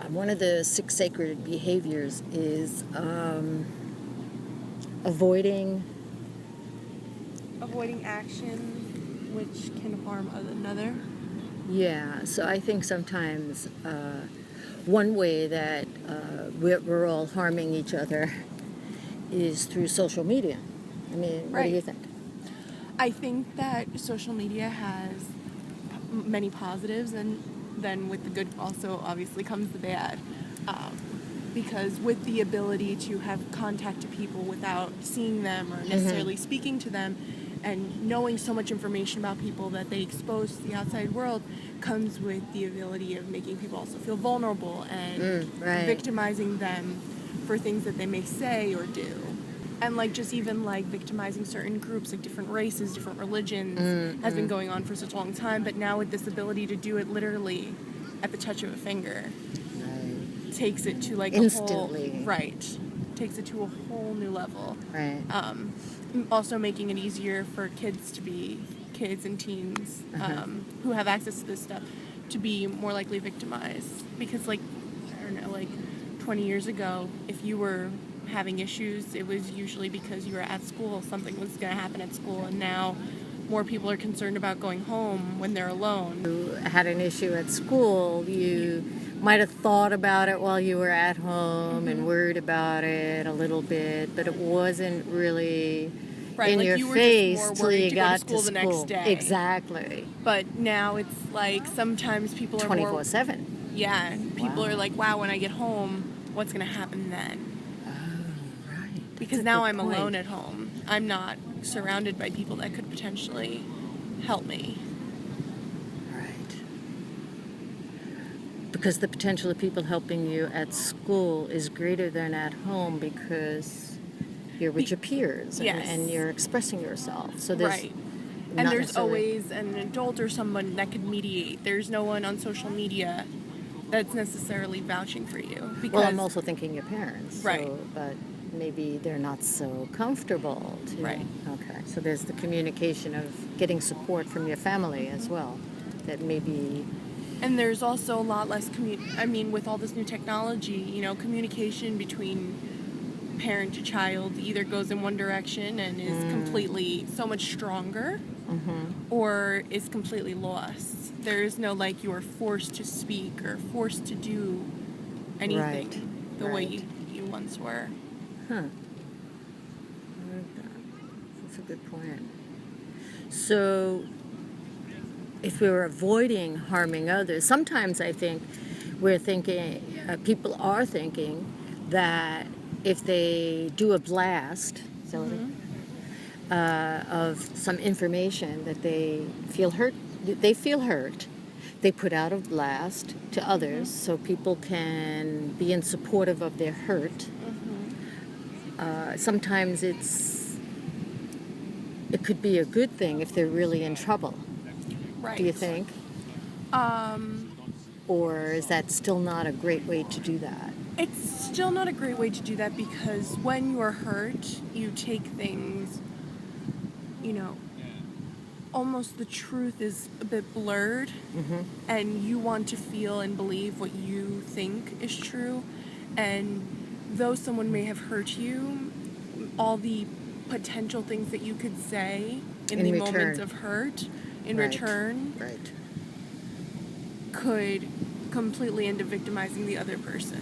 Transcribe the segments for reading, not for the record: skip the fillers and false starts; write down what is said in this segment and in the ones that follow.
one of the 6 sacred behaviors is avoiding action which can harm another. Yeah, so I think sometimes one way that we're all harming each other is through social media. I mean, what do you think? I think that social media has many positives, and then with the good also obviously comes the bad. Because with the ability to have contact to people without seeing them or necessarily speaking to them, and knowing so much information about people that they expose to the outside world, comes with the ability of making people also feel vulnerable and victimizing them for things that they may say or do. And like just even like victimizing certain groups, like different races, different religions, has been going on for such a long time. But now with this ability to do it literally at the touch of a finger, takes it to like instantly. Takes it to a whole new level. Right. Also making it easier for kids and teens who have access to this stuff to be more likely victimized. Because like, I don't know, like 20 years ago, if you were having issues, it was usually because you were at school, something was going to happen at school, and now more people are concerned about going home when they're alone. You had an issue at school, you might have thought about it while you were at home and worried about it a little bit, but it wasn't really in your face till you got to school the next day. Exactly. But now it's like sometimes people are 24/7. Yeah, people are like, wow, when I get home, what's going to happen then? Oh, right. Because now I'm alone at home. I'm not surrounded by people that could potentially help me. Because the potential of people helping you at school is greater than at home because you're with your peers and you're expressing yourself. So there's and there's always an adult or someone that could mediate. There's no one on social media that's necessarily vouching for you. Well, I'm also thinking your parents. Right. So, but maybe they're not so comfortable. Right. Okay. So there's the communication of getting support from your family as well. That maybe... And there's also a lot less with all this new technology, communication between parent to child either goes in one direction and is completely so much stronger or is completely lost. There is no like you are forced to speak or forced to do anything the way you once were. Huh. I like that. That's a good point. So if we were avoiding harming others, sometimes I think people are thinking that if they do a blast of some information that they feel hurt, they put out a blast to others so people can be in supportive of their hurt. Sometimes it could be a good thing if they're really in trouble. Right. Do you think? Or is that still not a great way to do that? It's still not a great way to do that because when you're hurt, you take things, almost the truth is a bit blurred and you want to feel and believe what you think is true. And though someone may have hurt you, all the potential things that you could say in the moments of hurt in return could completely end up victimizing the other person,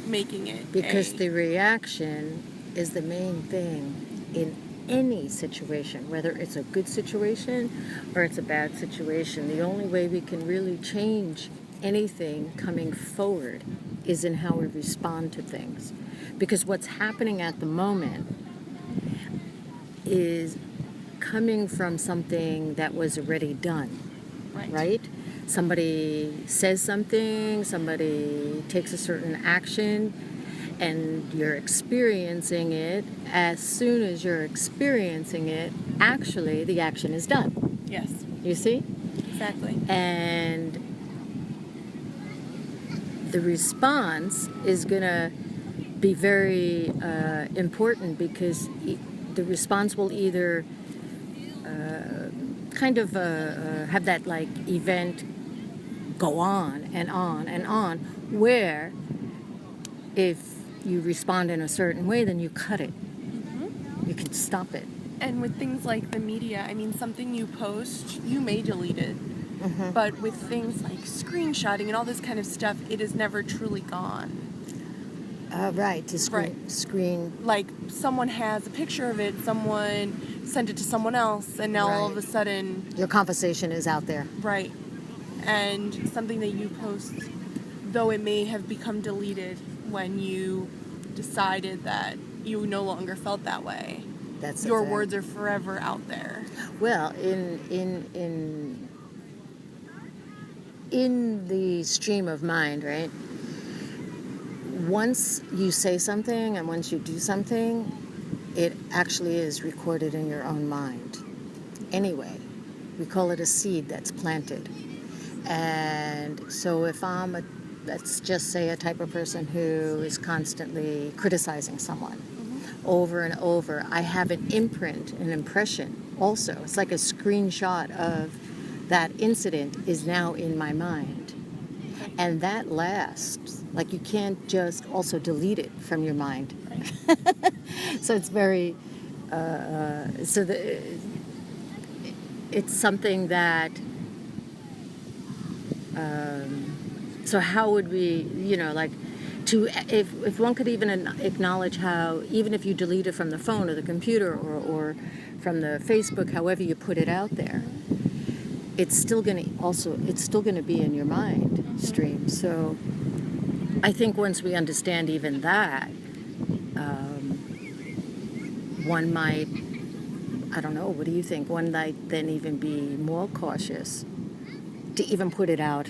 making it because the reaction is the main thing in any situation, whether it's a good situation or it's a bad situation. The only way we can really change anything coming forward is in how we respond to things, because what's happening at the moment is coming from something that was already done, right? Somebody says something, somebody takes a certain action, and you're experiencing it. As soon as you're experiencing it, actually, the action is done. Yes. You see? Exactly. And the response is going to be very important because the response will either have that like event go on and on and on, where if you respond in a certain way, then you cut it. You can stop it. And with things like the media, I mean, something you post, you may delete it. But with things like screenshotting and all this kind of stuff, it is never truly gone. Right, to screen. Like, someone has a picture of it, someone sent it to someone else, and now all of a sudden... Your conversation is out there. Right. And something that you post, though it may have become deleted when you decided that you no longer felt that way, your words are forever out there. Well, in the stream of mind, right? Once you say something and once you do something, it actually is recorded in your own mind. Anyway, we call it a seed that's planted. And so if I'm let's just say a type of person who is constantly criticizing someone over and over, I have an imprint, an impression also. It's like a screenshot of that incident is now in my mind. And that lasts. Like, you can't just also delete it from your mind. Right. So it's very, it's something that, so how would we, if one could even acknowledge how, even if you delete it from the phone or the computer or from the Facebook, however you put it out there, it's still going to be in your mind stream. So I think once we understand even that, one might, I don't know, what do you think? One might then even be more cautious to even put it out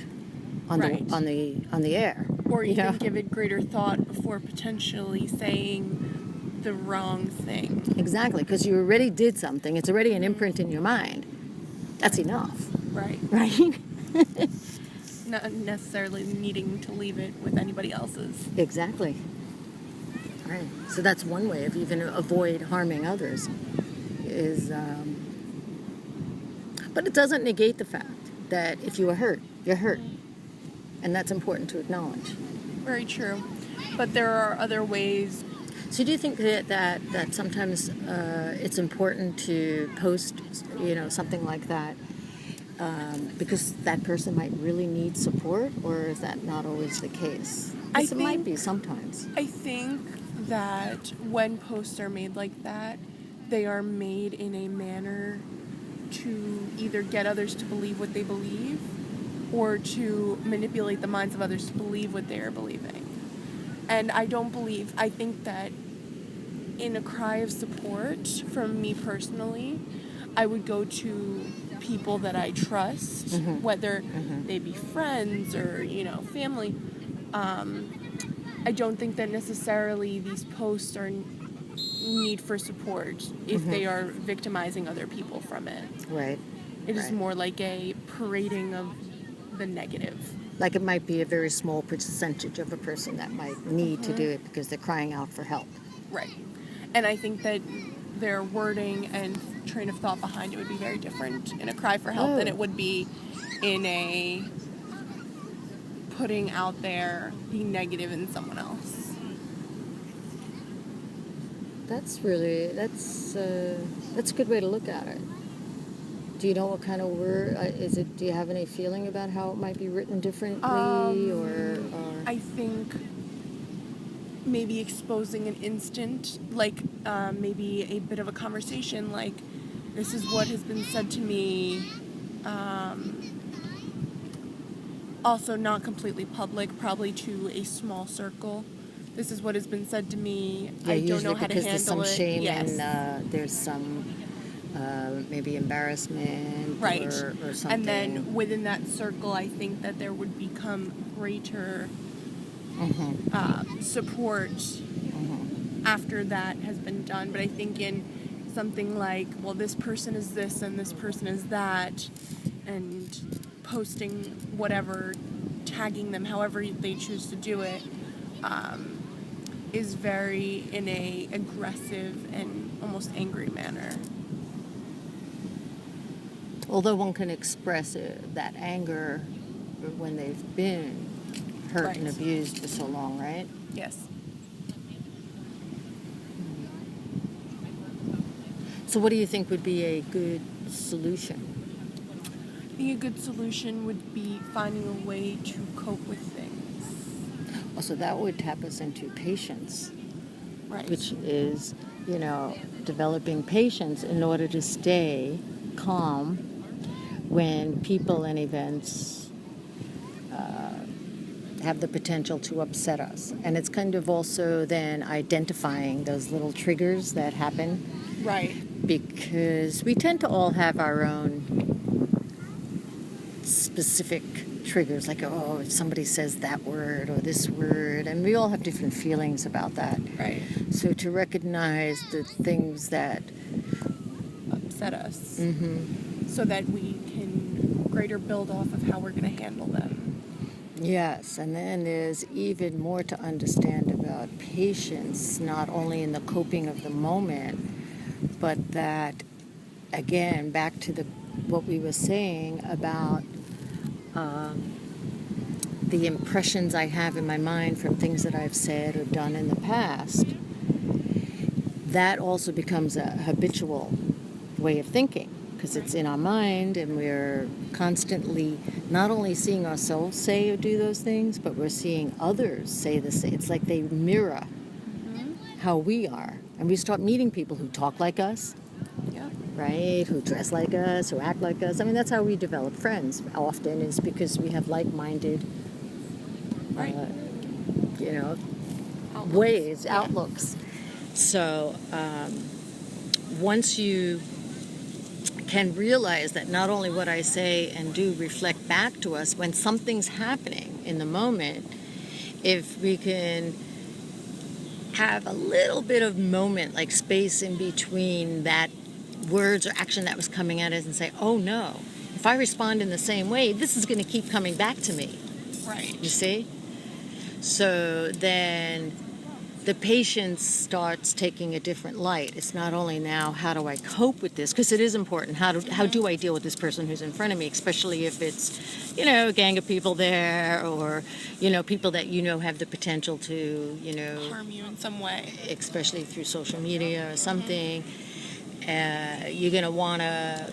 on the air. Or even give it greater thought before potentially saying the wrong thing. Exactly, because you already did something. It's already an imprint in your mind. That's enough. Right. Right? Not necessarily needing to leave it with anybody else's. Exactly. Right. So that's one way of even avoid harming others. But it doesn't negate the fact that if you are hurt, you're hurt. And that's important to acknowledge. Very true. But there are other ways. So do you think that sometimes it's important to post, something like that because that person might really need support, or is that not always the case? It might be sometimes. I think that when posts are made like that, they are made in a manner to either get others to believe what they believe or to manipulate the minds of others to believe what they are believing. And I think that in a cry of support from me personally, I would go to people that I trust, whether they be friends or, family. I don't think that necessarily these posts are need for support if they are victimizing other people from it. Right. It is more like a parading of the negative. Like it might be a very small percentage of a person that might need to do it because they're crying out for help. Right. And I think that their wording and train of thought behind it would be very different in a cry for help than it would be in a putting out there being negative in someone else. That's a good way to look at it. Do you know what kind of word is it? Do you have any feeling about how it might be written differently, or? I think maybe exposing an instant, like maybe a bit of a conversation, like this is what has been said to me. Also, not completely public, probably to a small circle. This is what has been said to me. Yeah, I don't know how to handle it. There's some shame yes. and there's some maybe embarrassment right. or something. And then within that circle, I think that there would become greater support after that has been done. But I think in something like, well, this person is this and this person is that, and posting whatever, tagging them however they choose to do it, is very in a aggressive and almost angry manner. Although one can express that anger when they've been hurt and abused for so long, right? Yes. So what do you think would be a good solution? I think a good solution would be finding a way to cope with things. So that would tap us into patience, Right. which is, developing patience in order to stay calm when people and events have the potential to upset us. And it's kind of also then identifying those little triggers that happen, Right. because we tend to all have our own specific triggers, like, oh, if somebody says that word or this word, and we all have different feelings about that. Right. So to recognize the things that upset us, so that we can greater build off of how we're going to handle them. Yes, and then there's even more to understand about patience, not only in the coping of the moment, but that, again, back to what we were saying about the impressions I have in my mind from things that I've said or done in the past, that also becomes a habitual way of thinking, because it's in our mind and we're constantly not only seeing ourselves say or do those things, but we're seeing others say the same. It's like they mirror how we are. And we start meeting people who talk like us, Yeah. right? Who dress like us, who act like us. I mean, that's how we develop friends often, is because we have like-minded, Right. outlooks. So once you can realize that not only what I say and do reflect back to us when something's happening in the moment, if we can have a little bit of moment, like space in between that words or action that was coming at us, and say, oh no, if I respond in the same way, this is going to keep coming back to me. Right. You see? So then the patience starts taking a different light. It's not only now, how do I cope with this? Because it is important. How do I deal with this person who's in front of me, especially if it's, a gang of people there, or, people that have the potential to, Harm you in some way. especially through social media or something. You're going to want to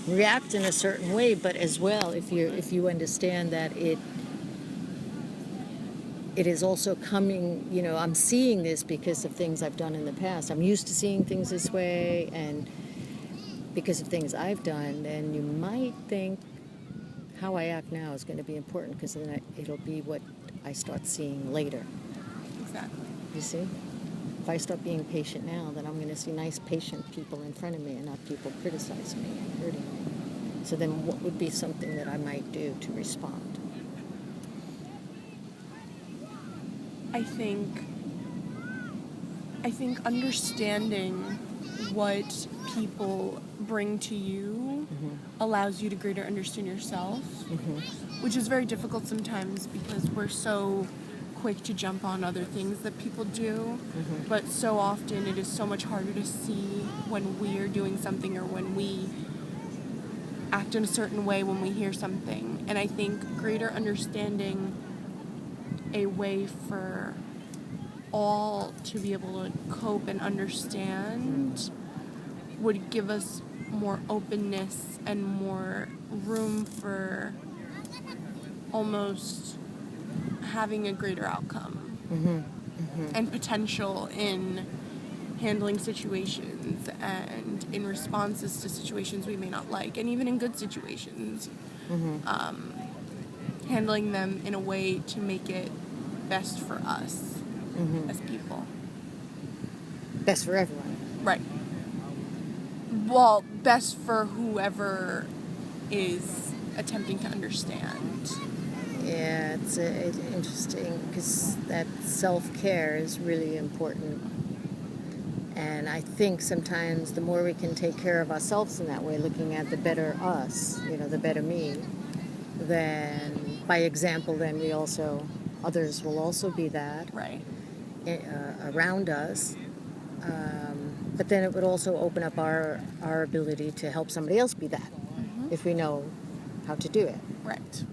react in a certain way, but as well, if you understand that it is also coming, I'm seeing this because of things I've done in the past. I'm used to seeing things this way, and because of things I've done, then you might think how I act now is going to be important, because then it'll be what I start seeing later. Exactly. You see? If I start being patient now, then I'm going to see nice, patient people in front of me and not people criticizing me and hurting me. So then what would be something that I might do to respond? I think understanding what people bring to you allows you to greater understand yourself, which is very difficult sometimes because we're so quick to jump on other things that people do, but so often it is so much harder to see when we are doing something, or when we act in a certain way when we hear something. And I think greater understanding a way for all to be able to cope and understand would give us more openness and more room for almost having a greater outcome and potential in handling situations and in responses to situations we may not like, and even in good situations, handling them in a way to make it best for us as people. Best for everyone. Right. Well, best for whoever is attempting to understand. Yeah, it's interesting, because that self-care is really important. And I think sometimes the more we can take care of ourselves in that way, looking at the better us, the better me, then by example, then others will also be that. Right. Around us. But then it would also open up our ability to help somebody else be that, if we know how to do it. Right.